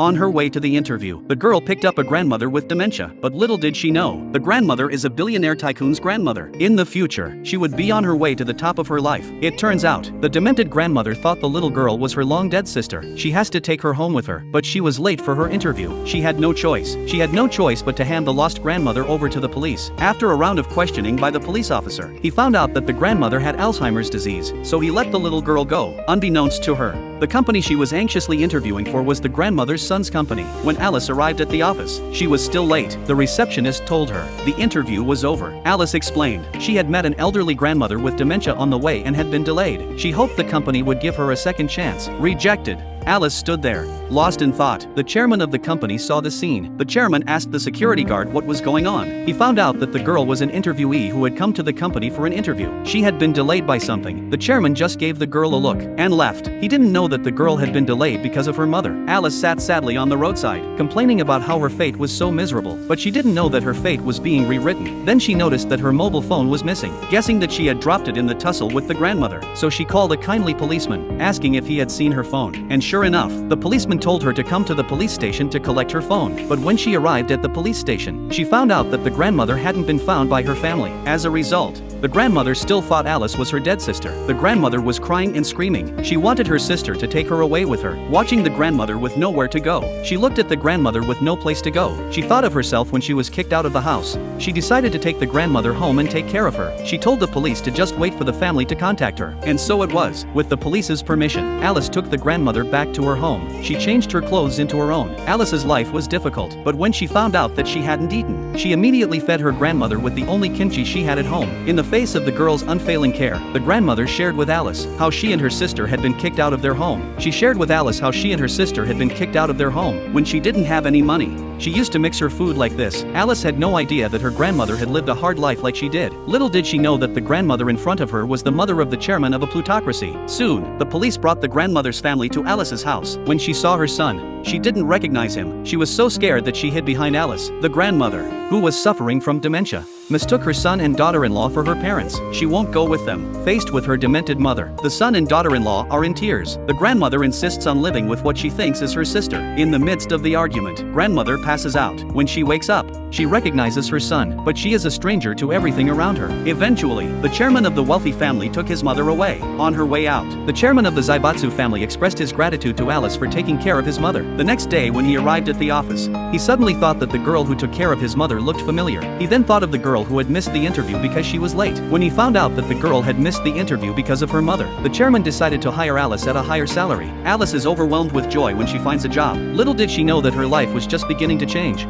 On her way to the interview, the girl picked up a grandmother with dementia, but little did she know, the grandmother is a billionaire tycoon's grandmother. In the future, she would be on her way to the top of her life. It turns out, the demented grandmother thought the little girl was her long-dead sister. She has to take her home with her, but she was late for her interview. She had no choice. She had no choice but to hand the lost grandmother over to the police. After a round of questioning by the police officer, he found out that the grandmother had Alzheimer's disease, so he let the little girl go, unbeknownst to her. The company she was anxiously interviewing for was the grandmother's son's company. When Alice arrived at the office, she was still late. The receptionist told her the interview was over. Alice explained she had met an elderly grandmother with dementia on the way and had been delayed. She hoped the company would give her a second chance. Rejected. Alice stood there, lost in thought. The chairman of the company saw the scene. The chairman asked the security guard what was going on. He found out that the girl was an interviewee who had come to the company for an interview. She had been delayed by something. The chairman just gave the girl a look and left. He didn't know that the girl had been delayed because of her mother. Alice sat sadly on the roadside, complaining about how her fate was so miserable, but she didn't know that her fate was being rewritten. Then she noticed that her mobile phone was missing, guessing that she had dropped it in the tussle with the grandmother. So she called a kindly policeman, asking if he had seen her phone. And sure enough, the policeman told her to come to the police station to collect her phone. But when she arrived at the police station, she found out that the grandmother hadn't been found by her family. As a result, the grandmother still thought Alice was her dead sister. The grandmother was crying and screaming. She wanted her sister to take her away with her. Watching the grandmother with nowhere to go, she looked at the grandmother with no place to go. She thought of herself when she was kicked out of the house. She decided to take the grandmother home and take care of her. She told the police to just wait for the family to contact her. And so it was. With the police's permission, Alice took the grandmother back to her home. She changed her clothes into her own. Alice's life was difficult, but when she found out that she hadn't eaten, she immediately fed her grandmother with the only kimchi she had at home. In the face of the girl's unfailing care, the grandmother shared with Alice how she and her sister had been kicked out of their home. She shared with Alice how she and her sister had been kicked out of their home when she didn't have any money. She used to mix her food like this. Alice had no idea that her grandmother had lived a hard life like she did. Little did she know that the grandmother in front of her was the mother of the chairman of a plutocracy. Soon, the police brought the grandmother's family to Alice's house. When she saw her son, she didn't recognize him. She was so scared that she hid behind Alice. The grandmother, who was suffering from dementia, mistook her son and daughter-in-law for her parents. She won't go with them. Faced with her demented mother, the son and daughter-in-law are in tears. The grandmother insists on living with what she thinks is her sister. In the midst of the argument, grandmother passes out. When she wakes up, she recognizes her son, but she is a stranger to everything around her. Eventually, the chairman of the wealthy family took his mother away. On her way out, the chairman of the Zaibatsu family expressed his gratitude to Alice for taking care of his mother. The next day when he arrived at the office, he suddenly thought that the girl who took care of his mother looked familiar. He then thought of the girl who had missed the interview because she was late. When he found out that the girl had missed the interview because of her mother, the chairman decided to hire Alice at a higher salary. Alice is overwhelmed with joy when she finds a job. Little did she know that her life was just beginning to change.